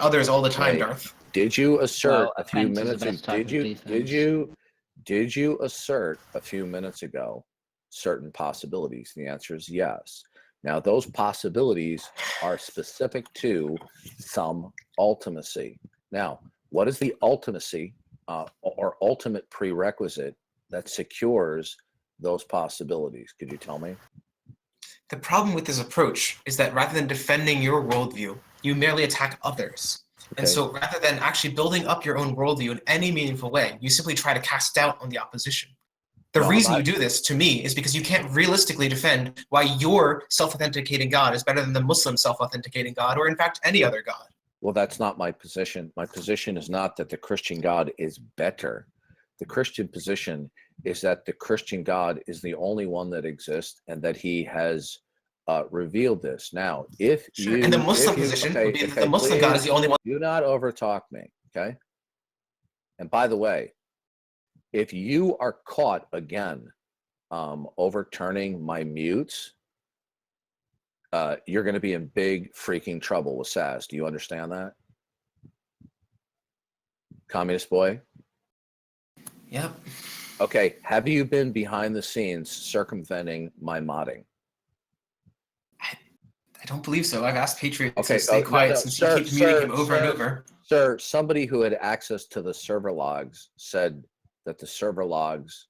others all the time, Okay. Darth. Did you assert a few offense is the minutes ago? best type of defense. Did you assert a few minutes ago certain possibilities? The answer is yes. Now, those possibilities are specific to some ultimacy. Now, what is the ultimacy or ultimate prerequisite that secures those possibilities? Could you tell me? The problem with this approach is that rather than defending your worldview, you merely attack others. And Okay. so rather than actually building up your own worldview in any meaningful way, you simply try to cast doubt on the opposition. The No, I'm reason not- you do this, to me, is because you can't realistically defend why your self-authenticating God is better than the Muslim self-authenticating God, or in fact any other God. Well, that's not my position. My position is not that the Christian God is better. The Christian position is that the Christian God is the only one that exists and that he has revealed this. Now, if Sure. you... And the Muslim if you position okay, would be that okay, the Muslim God is please the only one. do not overtalk me, okay? And by the way, if you are caught again overturning my mutes, you're going to be in big freaking trouble with Saz. Do you understand that? Communist boy? Yep. Okay, have you been behind the scenes circumventing my modding? I don't believe so. I've asked Patriot Okay, to stay quiet since you keep muting him over and over. Sir, somebody who had access to the server logs said that the server logs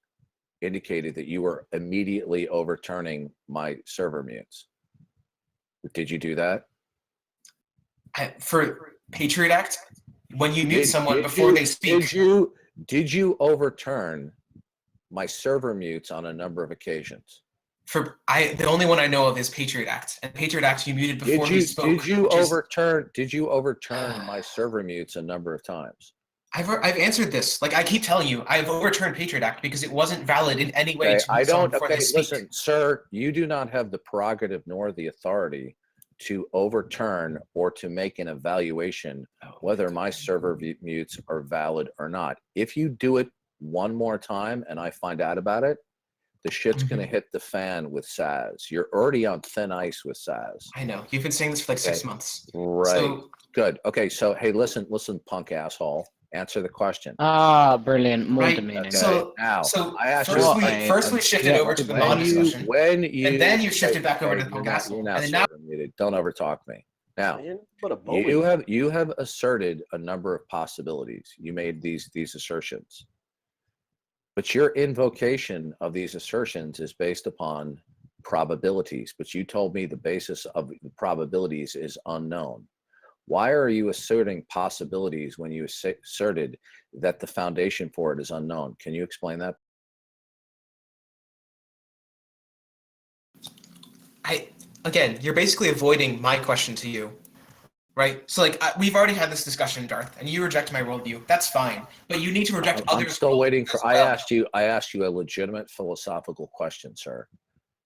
indicated that you were immediately overturning my server mutes. Did you do that? For Patriot Act, when you mute someone before they speak. Did you overturn my server mutes on a number of occasions? The only one I know of is Patriot Act, and Patriot Act you muted before he spoke. Did you overturn my server mutes a number of times? I've answered this. Like I keep telling you, I've overturned Patriot Act because it wasn't valid in any way to mute someone before they speak. Listen, sir, you do not have the prerogative nor the authority to overturn or to make an evaluation whether my server mutes are valid or not. If you do it one more time and I find out about it, the shit's going to hit the fan with Saz. You're already on thin ice with Saz. I know. You've been saying this for like 6 months. Right. So, good. Okay. So, hey, listen, punk asshole. Answer the question. Ah, brilliant. More demeaning. Okay. So I asked first we shifted over to the mod discussion. And then you shifted back over to the punk asshole. You're not server muted. Don't overtalk me. Now, you have asserted a number of possibilities. You made these assertions. But your invocation of these assertions is based upon probabilities. But you told me the basis of the probabilities is unknown. Why are you asserting possibilities when you asserted that the foundation for it is unknown? Can you explain that? Again, you're basically avoiding my question to you. Right? So like we've already had this discussion, Darth, and you reject my worldview. That's fine. But you need to reject others. I'm still waiting for I asked you a legitimate philosophical question, sir.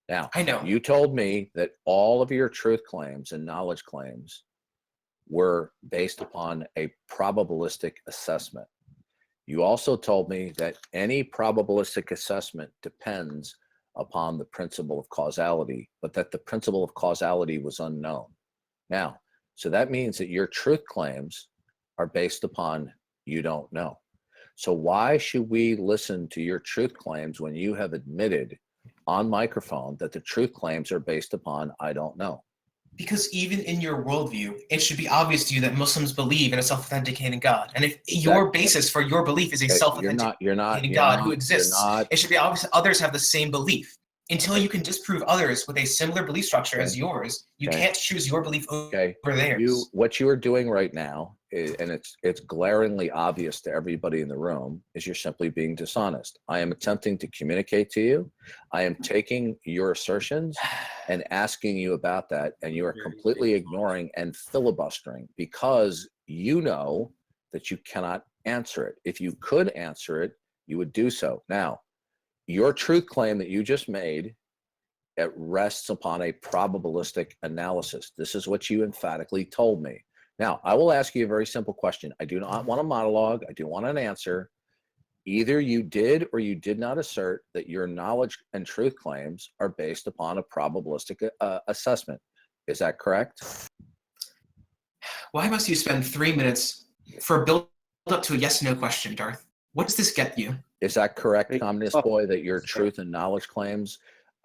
Now, I know. You told me that all of your truth claims and knowledge claims were based upon a probabilistic assessment. You also told me that any probabilistic assessment depends upon the principle of causality, but that the principle of causality was unknown. Now, so that means that your truth claims are based upon you don't know. So why should we listen to your truth claims when you have admitted on microphone that the truth claims are based upon I don't know? Because even in your worldview, it should be obvious to you that Muslims believe in a self-authenticating God. And if your basis for your belief is a self-authenticating God who exists, it should be obvious that others have the same belief. Until you can disprove others with a similar belief structure as yours, you can't choose your belief over theirs. What you are doing right now, and it's glaringly obvious to everybody in the room, is you're simply being dishonest. I am attempting to communicate to you. I am taking your assertions and asking you about that, and you are completely ignoring and filibustering because you know that you cannot answer it. If you could answer it, you would do so. Now, your truth claim that you just made, it rests upon a probabilistic analysis. This is what you emphatically told me. Now, I will ask you a very simple question. I do not want a monologue. I do want an answer. Either you did or you did not assert that your knowledge and truth claims are based upon a probabilistic assessment. Is that correct? Why must you spend 3 minutes for a build-up to a yes-no question, Darth? What does this get you? Is that correct, Communist Boy, that your truth and knowledge claims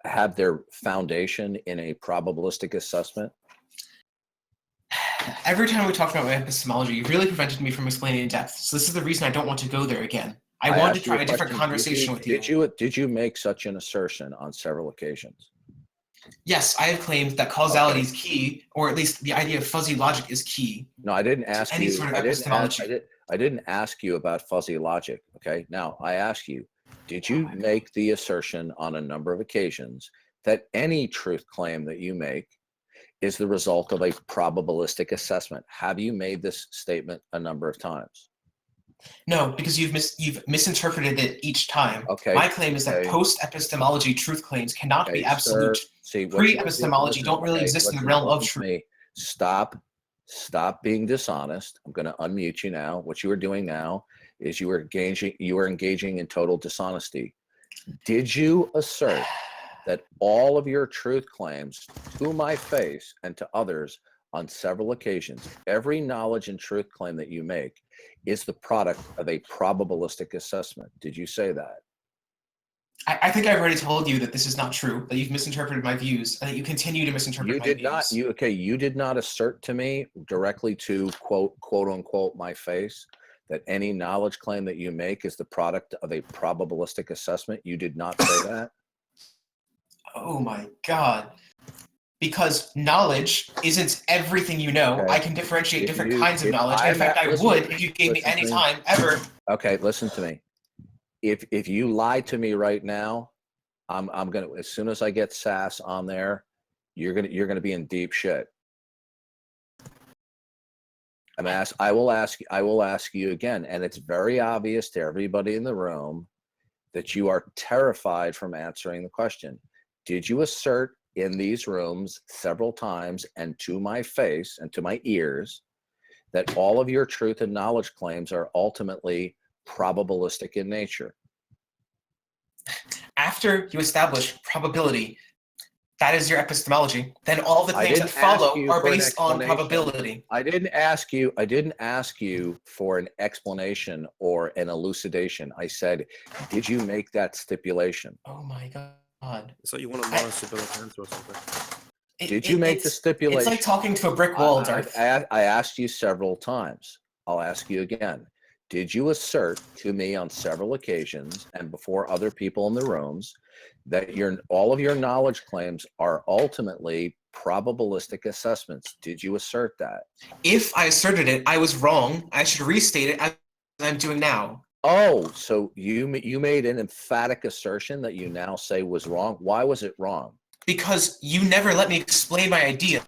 have their foundation in a probabilistic assessment? Every time we talked about my epistemology, you really prevented me from explaining in depth. So this is the reason I don't want to go there again. I want to try a different conversation with you. Did you make such an assertion on several occasions? Yes, I have claimed that causality is key, or at least the idea of fuzzy logic is key. No, I didn't ask any you. Sort of epistemology. I didn't ask you about fuzzy logic. Okay. Now I ask you, did you make the assertion on a number of occasions that any truth claim that you make is the result of a probabilistic assessment? Have you made this statement a number of times? No, because you've misinterpreted it each time. Okay. My claim is that post-epistemology truth claims cannot be absolute. Pre-epistemology don't really exist in the realm of truth. Stop being dishonest. I'm going to unmute you now. What you are doing now is you are engaging in total dishonesty. Did you assert that all of your truth claims to my face and to others on several occasions, every knowledge and truth claim that you make is the product of a probabilistic assessment? Did you say that? I think I've already told you that this is not true, that you've misinterpreted my views, and that you continue to misinterpret my views. You did not assert to me directly to quote unquote my face that any knowledge claim that you make is the product of a probabilistic assessment. You did not say that. Oh my God. Because knowledge isn't everything you know. Okay. I can differentiate different kinds of knowledge. In fact, I would if you gave me any time ever. Okay, listen to me. If you lie to me right now, I'm gonna, as soon as I get Sass on there, you're gonna be in deep shit. I will ask you again, and it's very obvious to everybody in the room that you are terrified from answering the question. Did you assert in these rooms several times and to my face and to my ears that all of your truth and knowledge claims are ultimately probabilistic in nature? After you establish probability, that is your epistemology, then all the claims that follow are based on probability. I didn't ask you for an explanation or an elucidation. I said, did you make that stipulation? Oh my God. So you want a non-stability answer or something? Did you make the stipulation? It's like talking to a brick wall, Darth. I asked you several times. I'll ask you again. Did you assert to me on several occasions and before other people in the rooms that all of your knowledge claims are ultimately probabilistic assessments? Did you assert that? If I asserted it, I was wrong. I should restate it as I'm doing now. Oh, so you made an emphatic assertion that you now say was wrong. Why was it wrong? Because you never let me explain my ideas.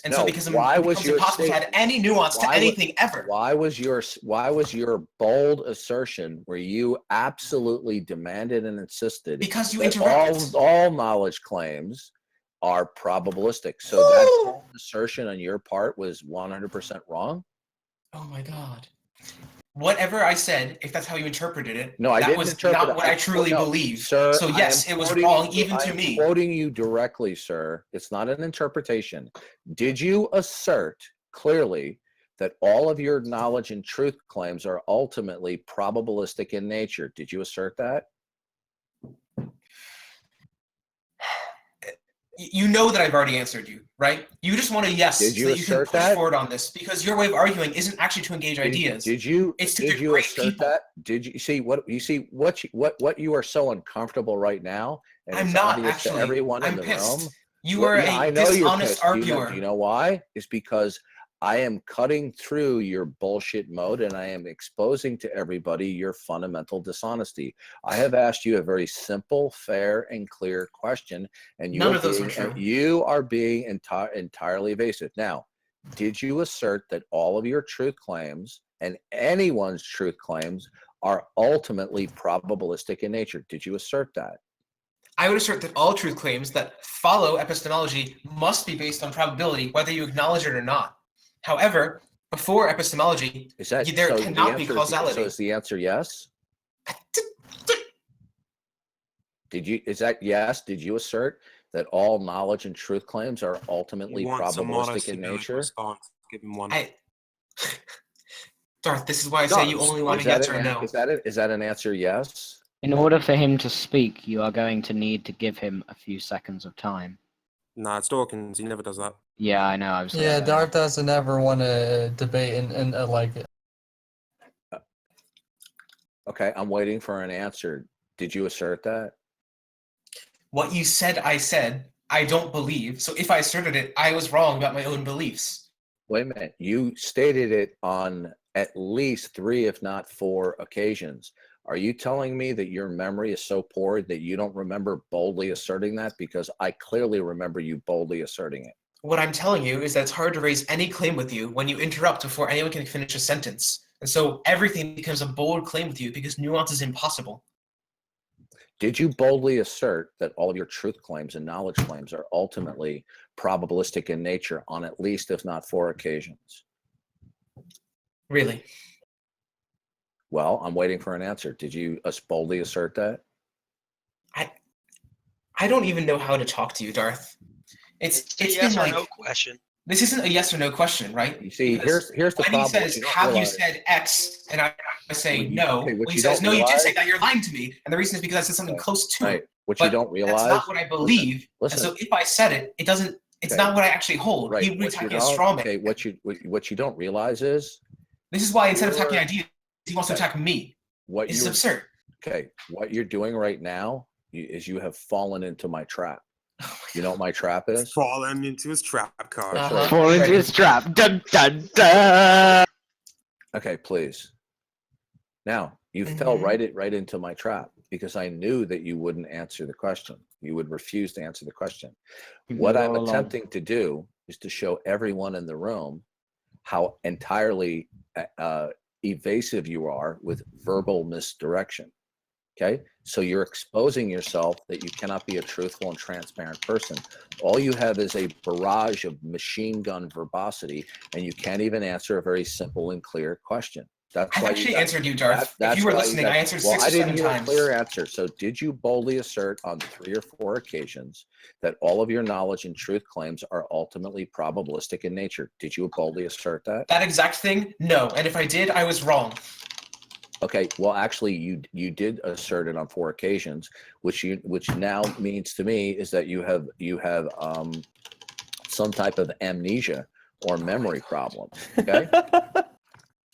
And so because it becomes impossible to add any nuance to anything ever. Why was your bold assertion where you absolutely demanded and insisted because you interrupted all knowledge claims are probabilistic? So that bold assertion on your part was 100% wrong? Oh my God. Whatever I said, if that's how you interpreted it, no, I didn't interpret not what I truly believe. Sir, so yes, it was wrong even to me. I'm quoting you directly, sir. It's not an interpretation. Did you assert clearly that all of your knowledge and truth claims are ultimately probabilistic in nature? Did you assert that? You know that I've already answered you, right? You just want a yes so that you can push forward on this because your way of arguing isn't actually to engage ideas. Did you assert people. that? Did you see what you are so uncomfortable right now? And I'm not actually. To everyone I'm in the pissed. room. You are a dishonest arguer. Do you know why? It's because I am cutting through your bullshit mode and I am exposing to everybody your fundamental dishonesty. I have asked you a very simple, fair, and clear question, and none of those were true. You are being entirely evasive. Now, did you assert that all of your truth claims and anyone's truth claims are ultimately probabilistic in nature? Did you assert that? I would assert that all truth claims that follow epistemology must be based on probability, whether you acknowledge it or not. However, before epistemology, there cannot be causality. So is the answer yes? Is that yes? Did you assert that all knowledge and truth claims are ultimately probabilistic in nature? Give him one. Darth, this is why I say you only want a yes or a no. Is that an answer yes? In order for him to speak, you are going to need to give him a few seconds of time. Nah, it's Dawkins. He never does that. Yeah, I know. Yeah, Darth doesn't ever want to debate and like it. Okay, I'm waiting for an answer. Did you assert that? What you said, I said. I don't believe. So if I asserted it, I was wrong about my own beliefs. Wait a minute. You stated it on at least 3, if not 4 occasions. Are you telling me that your memory is so poor that you don't remember boldly asserting that? Because I clearly remember you boldly asserting it. What I'm telling you is that it's hard to raise any claim with you when you interrupt before anyone can finish a sentence. And so everything becomes a bold claim with you because nuance is impossible. Did you boldly assert that all of your truth claims and knowledge claims are ultimately probabilistic in nature on at least, if not 4 occasions? Really? Well, I'm waiting for an answer. Did you boldly assert that? I don't even know how to talk to you, Darth. It's a yes or no question. This isn't a yes or no question, right? You see, here's the problem. When he says, have you said X? And I say no. When he says, no, you did say that, you're lying to me. And the reason is because I said something close to it. What you don't realize. That's not what I believe. Listen. And so if I said it, it doesn't, it's not what I actually hold. Right. He would be attacking a straw man. Okay, what you don't realize is. This is why instead of attacking ideas, he wants to attack me. This is absurd. Okay, what you're doing right now is you have fallen into my trap. You know what my trap is? Fallen into his trap card. Fallen into his trap. Dun, dun, dun. Okay, please. Now, you fell right into my trap because I knew that you wouldn't answer the question. You would refuse to answer the question. What I'm attempting to do is to show everyone in the room how entirely evasive you are with verbal misdirection. Okay, so you're exposing yourself that you cannot be a truthful and transparent person. All you have is a barrage of machine gun verbosity, and you can't even answer a very simple and clear question. That's I why actually answered you, Darth. If you were listening, I answered 6 or 7 times. I didn't hear a clear answer. So did you boldly assert on 3 or 4 occasions that all of your knowledge and truth claims are ultimately probabilistic in nature? Did you boldly assert that? That exact thing? No. And if I did, I was wrong. Okay, well, actually, you did assert it on 4 occasions, which now means to me is that you have some type of amnesia or memory problem. Okay.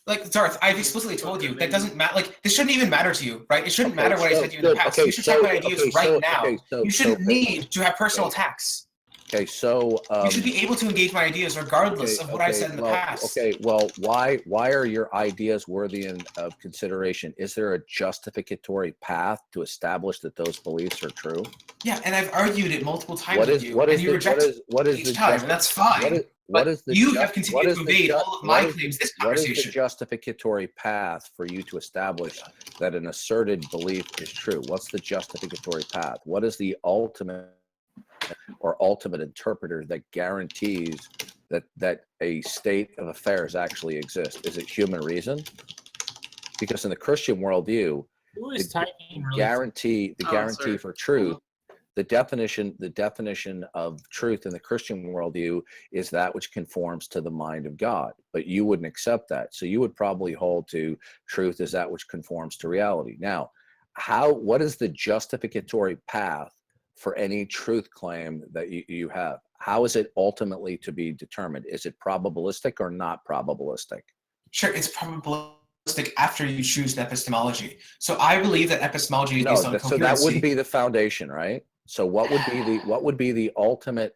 Like, Darth, I've explicitly told you that doesn't matter. Like, this shouldn't even matter to you, right? It shouldn't matter what I said to you in the past. You should check my ideas right now. You shouldn't need to have personal attacks. Okay, so you should be able to engage my ideas regardless of what I said in the past. Okay, well, why are your ideas worthy of consideration? Is there a justificatory path to establish that those beliefs are true? Yeah, and I've argued it multiple times with you, and you reject each time, and that's fine. You have continued to evade all of my claims this conversation. What is the justificatory path for you to establish that an asserted belief is true? What's the justificatory path? What is the ultimate interpreter that guarantees that a state of affairs actually exists? Is it human reason? Because in the Christian worldview, the guarantee for truth, the definition of truth in the Christian worldview is that which conforms to the mind of God. But you wouldn't accept that, so you would probably hold to truth as that which conforms to reality. Now, what is the justificatory path for any truth claim that you have? How is it ultimately to be determined? Is it probabilistic or not probabilistic? Sure, it's probabilistic after you choose an epistemology. So I believe that epistemology is based on coherency. So that would be the foundation, right? So what would be the ultimate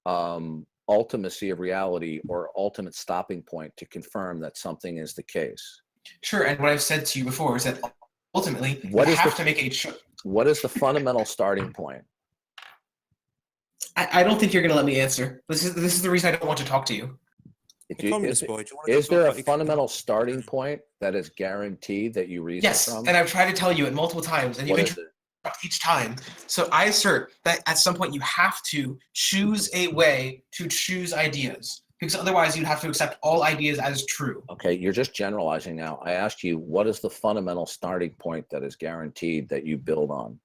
ultimacy of reality or ultimate stopping point to confirm that something is the case? Sure, and what I've said to you before is that ultimately you have to make a choice. What is the fundamental starting point? I don't think you're going to let me answer. This is the reason I don't want to talk to you. Is there a fundamental starting point that is guaranteed that you reason from? Yes, and I've tried to tell you it multiple times, and you interrupt each time. So I assert that at some point you have to choose a way to choose ideas, because otherwise you'd have to accept all ideas as true. Okay, you're just generalizing now. I asked you, what is the fundamental starting point that is guaranteed that you build on?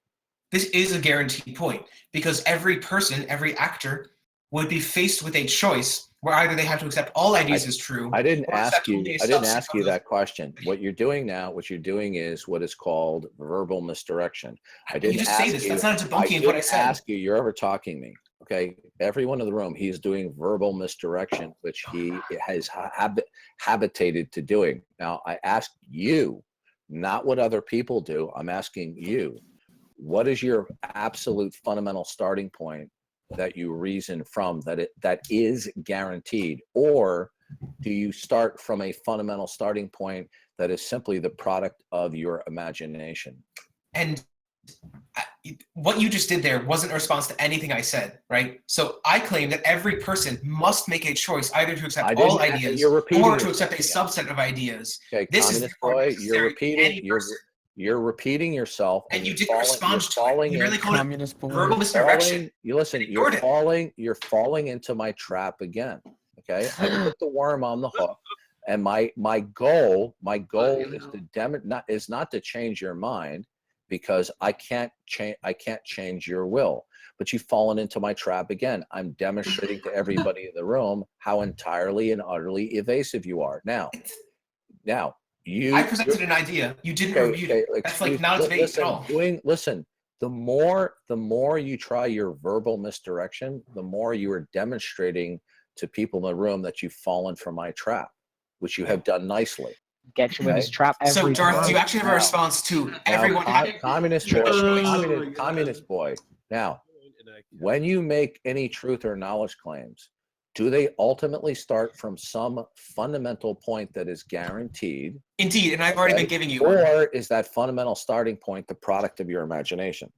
This is a guaranteed point because every person, every actor would be faced with a choice where either they have to accept all ideas as true. I didn't or ask accept you. only a I didn't subset ask of you those. that question. What you're doing now, what you're doing is what is called verbal misdirection. I didn't You just ask say this. you. That's not a debunking of what I didn't said. ask you. You're over talking me. Okay, everyone in the room, he's doing verbal misdirection, which he has habitated to doing. Now, I ask you, not what other people do. I'm asking you, what is your absolute fundamental starting point that you reason from that is guaranteed, or do you start from a fundamental starting point that is simply the product of your imagination? And what you just did there wasn't a response to anything I said, right? So I claim that every person must make a choice either to accept all ideas or to accept a subset of ideas. Okay, This communist is boy, you're repeating yourself, and you didn't respond to it. You merely called Communist boy. verbal misdirection. You listen. You're falling into my trap again. Okay, I put the worm on the hook, and my goal is not to change your mind, because I can't change your will. But you've fallen into my trap again. I'm demonstrating to everybody in the room how entirely and utterly evasive you are. Now. I presented an idea. You didn't refute it. That's like not a debate at all. Listen, the more you try your verbal misdirection, the more you are demonstrating to people in the room that you've fallen for my trap, which you have done nicely. Get you in his trap every So, Darth, time. do you actually have a response to everyone? Communist boy. Now, when you make any truth or knowledge claims, do they ultimately start from some fundamental point that is guaranteed? Indeed, and I've already been giving you Or is that fundamental starting point the product of your imagination?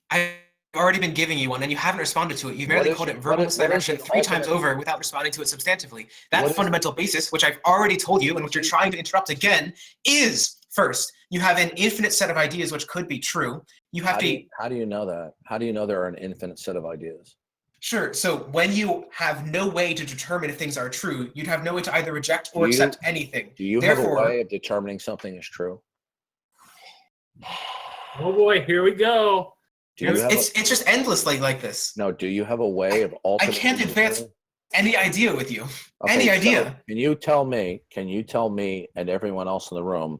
I've already been giving you one, and you haven't responded to it. You've merely called it verbal misdirection 3 times over without responding to it substantively. That fundamental basis, which I've already told you, and which you're trying to interrupt again, is first, you have an infinite set of ideas which could be true. You have to. How do you know that? How do you know there are an infinite set of ideas? Sure. So when you have no way to determine if things are true, you'd have no way to either reject or accept anything. Do you have a way of determining something is true? Oh boy, here we go. It's just endlessly like this. No, do you have a way of ultimately? I can't advance any idea with you. Okay, any idea. So can you tell me and everyone else in the room,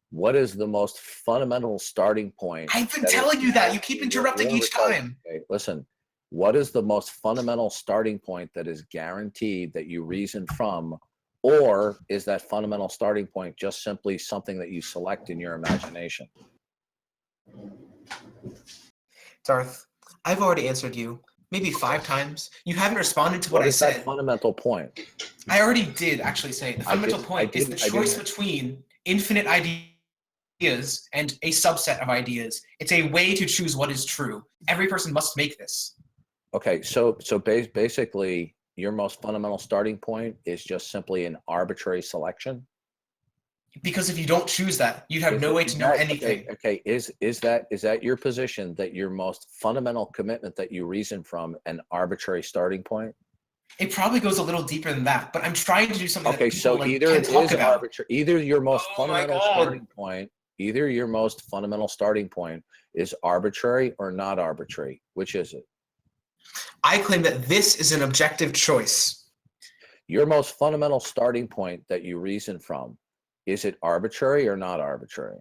what is the most fundamental starting point? I've been telling you that. You keep interrupting each time. Okay, listen. What is the most fundamental starting point that is guaranteed that you reason from, or is that fundamental starting point just simply something that you select in your imagination? Darth, I've already answered you maybe 5 times. You haven't responded to what I said. What is that fundamental point? I already did actually say it. The fundamental point is the choice between infinite ideas and a subset of ideas. It's a way to choose what is true. Every person must make this. Okay, so basically, your most fundamental starting point is just simply an arbitrary selection? Because if you don't choose that, you'd have no way to know anything. Okay, is that your position, that your most fundamental commitment that you reason from an arbitrary starting point? It probably goes a little deeper than that, but I'm trying to do something that people so either can't talk about. Arbitrary, either your most fundamental starting point is arbitrary or not arbitrary. Which is it? I claim that this is an objective choice. Your most fundamental starting point that you reason from, is it arbitrary or not arbitrary?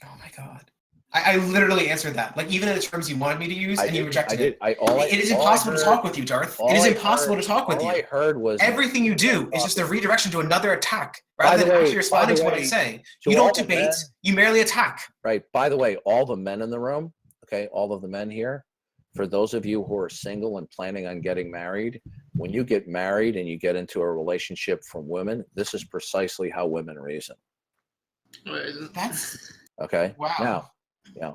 Oh my God. I literally answered that. Like, even in the terms you wanted me to use, and you rejected it. It is impossible to talk with you, Darth. It is impossible to talk with you. All I heard was everything you do is just a redirection to another attack, rather than actually responding to what I say. You don't debate, you merely attack. Right. By the way, all the men in the room, okay, all of the men here, for those of you who are single and planning on getting married, when you get married and you get into a relationship from women, this is precisely how women reason. That's okay. Wow. Now, yeah.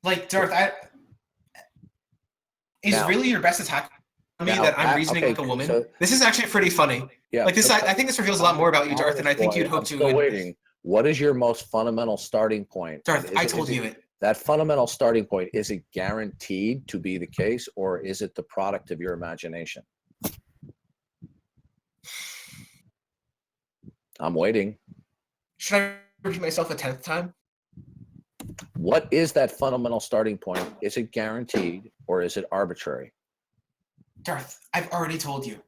Like, Darth, really your best attack on me that I'm reasoning like a woman? So, this is actually pretty funny. Yeah. Like this, I think this reveals a lot more about you, Darth, than I think you'd hope to. Still waiting. What is your most fundamental starting point? Darth, I told you it. That fundamental starting point, is it guaranteed to be the case, or is it the product of your imagination? I'm waiting. Should I repeat myself a 10th time? What is that fundamental starting point? Is it guaranteed or is it arbitrary? Darth, I've already told you.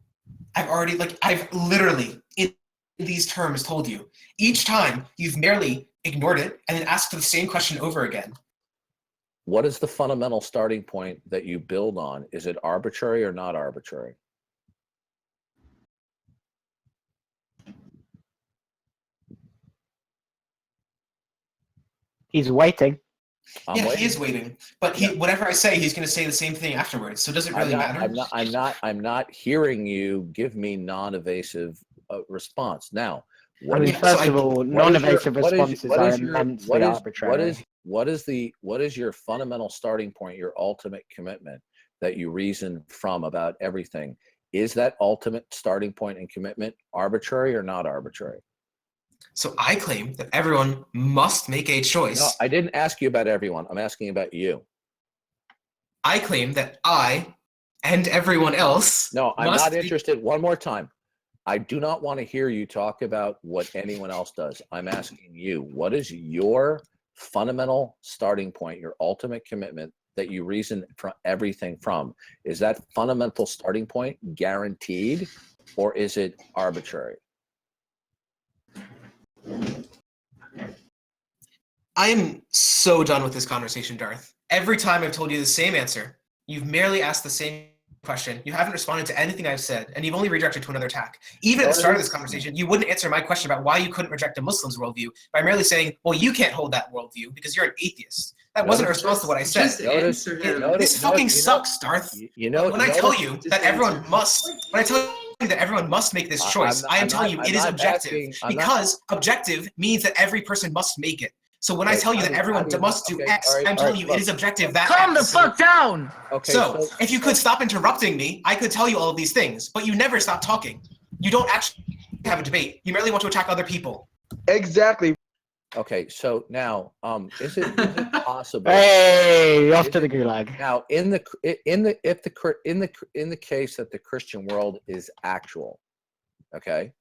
I've literally, in these terms, told you. Each time, you've merely ignored it and then asked the same question over again. What is the fundamental starting point that you build on? Is it arbitrary or not arbitrary? He's waiting. He is waiting, but whatever I say, he's going to say the same thing afterwards. So does it really matter? I'm not hearing you give me non-evasive response. Now, first of all, non-evasive responses are immensely arbitrary. What is your fundamental starting point, your ultimate commitment that you reason from about everything? Is that ultimate starting point and commitment arbitrary or not arbitrary? So I claim that everyone must make a choice. No, I didn't ask you about everyone. I'm asking about you. I claim that I and everyone else. No, I'm not interested. One more time. I do not want to hear you talk about what anyone else does. I'm asking you, what is your fundamental starting point, your ultimate commitment that you reason from everything from? Is that fundamental starting point guaranteed or is it arbitrary? I am so done with this conversation, Darth. Every time I've told you the same answer, you've merely asked the same question. You haven't responded to anything I've said, and you've only redirected to another tack. Even at the start of this conversation, you wouldn't answer my question about why you couldn't reject a Muslim's worldview by merely saying, well, you can't hold that worldview because you're an atheist. That wasn't a response to what I said. This fucking sucks, Darth. When I tell you that everyone must make this choice, I am telling you it is objective, because objective means that every person must make it. So when I tell you that everyone must do X, I'm telling you it is objective that Calm the fuck down! Okay. So if you could stop interrupting me, I could tell you all of these things, but you never stop talking. You don't actually have a debate. You merely want to attack other people. Exactly. Okay, so now, is it possible? Hey, off to the gulag. Now, in the case that the Christian world is actual, okay,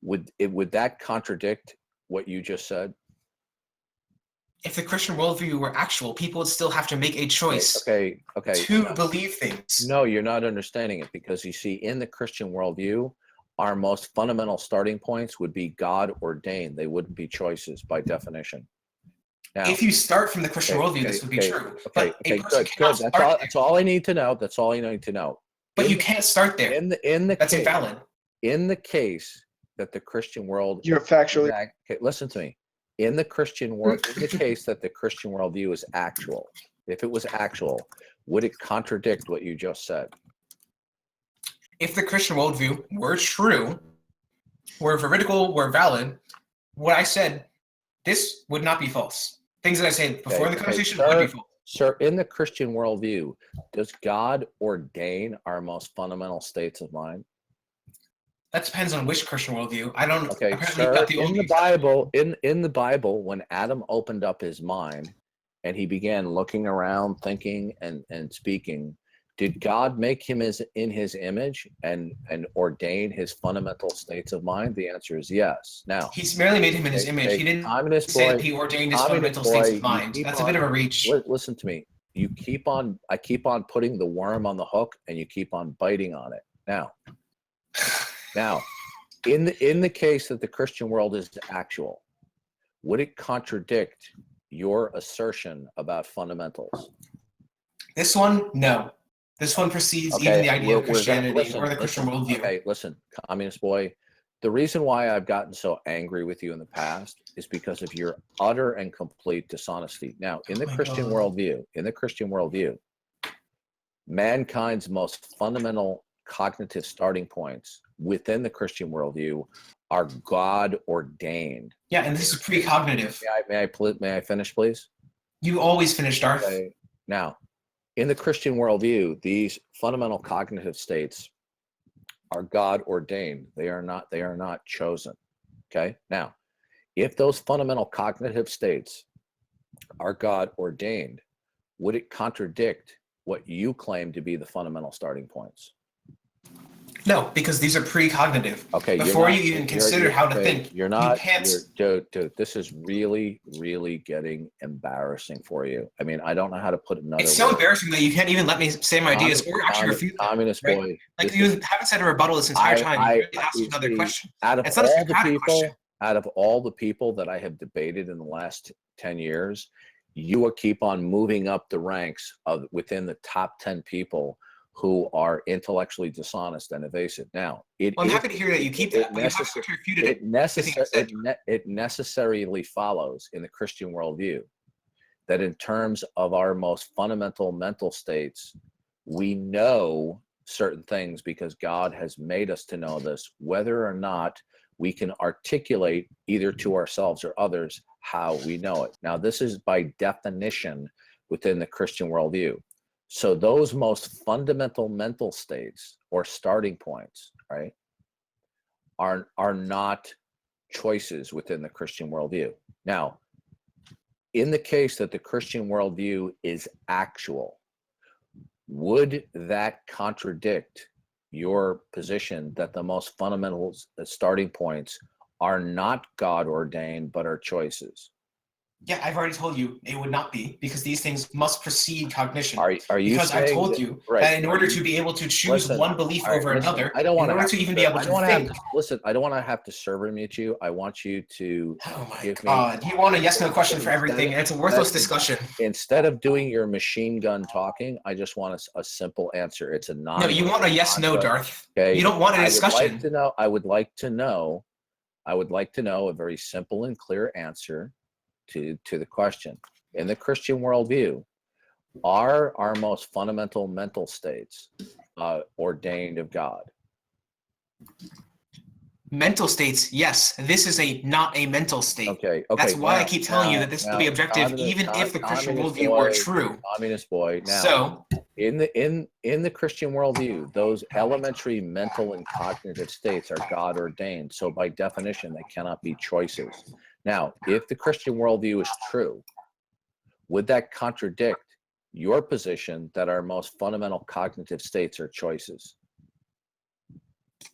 would that contradict what you just said? If the Christian worldview were actual, people would still have to make a choice to believe things. No, you're not understanding it, because you see, in the Christian worldview, our most fundamental starting points would be God ordained. They wouldn't be choices by definition. Now, if you start from the Christian worldview, this would be true. Good. That's all I need to know. That's all you need to know. But you can't start there. That's invalid. In the case that the Christian world, You're factually. Okay, listen to me. In the Christian world, in the case that the Christian worldview is actual, if it was actual, would it contradict what you just said? If the Christian worldview were true, were veridical, were valid, what I said, this would not be false. Things that I said before in the conversation would be false. Sir, in the Christian worldview, does God ordain our most fundamental states of mind? That depends on which Christian worldview. I don't. Okay, sir, in the Bible, when Adam opened up his mind and he began looking around, thinking and speaking, did God make him in his image and ordain his fundamental states of mind? The answer is yes. Now, he's merely made him in his image. He didn't say that he ordained his fundamental states of mind. That's a bit of a reach. Listen to me. I keep on putting the worm on the hook, and you keep on biting on it. Now, in the case that the Christian world is actual, would it contradict your assertion about fundamentals? This one, no. This one precedes even the idea of Christianity or the Christian worldview. Okay, listen, communist boy. The reason why I've gotten so angry with you in the past is because of your utter and complete dishonesty. Now, in the Christian worldview, mankind's most fundamental cognitive starting points within the Christian worldview are God ordained. Yeah, and this is precognitive. May I finish, please? You always finish, Darth. Okay. Now, in the Christian worldview, these fundamental cognitive states are God ordained. They are not chosen. Okay. Now, if those fundamental cognitive states are God ordained, would it contradict what you claim to be the fundamental starting points? No, because these are precognitive. Okay, Before you even consider how to think, you're not. You can't. Dude, this is really, really getting embarrassing for you. I mean, I don't know how to put another. It's so embarrassing that you can't even let me say my ideas or actually refute them. Communist right? boy. Like you haven't said a rebuttal this entire time. You really asked another question. It's not a Socratic question. Out of all the people that I have debated in the last 10 years, you will keep on moving up the ranks of within the top 10 people who are intellectually dishonest and evasive. Now, I'm happy to hear that you keep that, but you have to refute it. It necessarily follows in the Christian worldview that in terms of our most fundamental mental states, we know certain things because God has made us to know this, whether or not we can articulate either to ourselves or others how we know it. Now, this is by definition within the Christian worldview. So those most fundamental mental states or starting points, right, are not choices within the Christian worldview. Now, in the case that the Christian worldview is actual, would that contradict your position that the most fundamental starting points are not God ordained, but are choices? Yeah, I've already told you it would not be, because these things must precede cognition. Are you because saying I told you that in order to be able to choose one belief over another, in order to even be able to think. Listen, I don't want to have to server mute you. I want you to give me. You want a yes/no question for everything, and it's a worthless discussion. Instead of doing your machine gun talking, I just want a simple answer. It's a non. No, you want a yes/no, Darth. Okay. You don't want a discussion. I would like to know a very simple and clear answer to the question. In the Christian worldview, are our most fundamental mental states ordained of God? Mental states, yes. This is not a mental state. Okay. That's why I keep telling you that this will be objective, even if the Christian worldview were true. Communist boy. Now, so in the Christian worldview, those elementary mental and cognitive states are God ordained. So by definition, they cannot be choices. Now, if the Christian worldview is true, would that contradict your position that our most fundamental cognitive states are choices?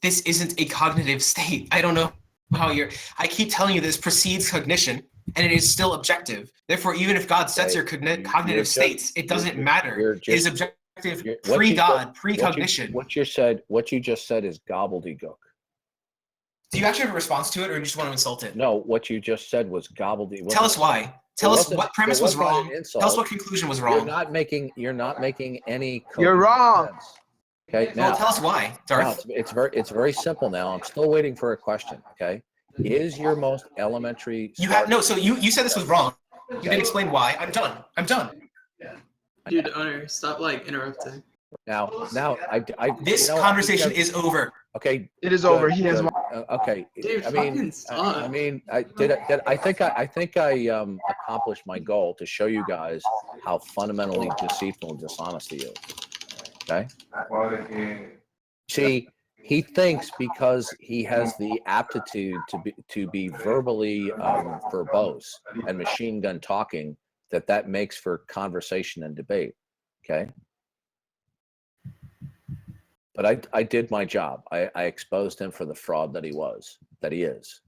This isn't a cognitive state. I don't know how I keep telling you this precedes cognition, and it is still objective. Therefore, even if God sets your cognitive states, it doesn't matter. It is objective pre-God, pre-cognition. What you just said is gobbledygook. Do you actually have a response to it, or you just want to insult it? No, what you just said was gobbledygook. Tell us why. Tell us what premise was wrong. Tell us what conclusion was wrong. You're not making any. You're wrong. Sense. Okay. Now, well, tell us why, Darth. It's very simple now. I'm still waiting for a question. Okay. Is your most elementary? You have no. So you said this was wrong. You didn't explain why. I'm done. Dude, owner, stop interrupting. Now, this conversation is over. Okay, it is over. He has. Okay, dude, I think I accomplished my goal to show you guys how fundamentally deceitful and dishonest he is. Okay. See, he thinks because he has the aptitude to be verbally verbose and machine gun talking that makes for conversation and debate. Okay. But I did my job. I exposed him for the fraud that he is.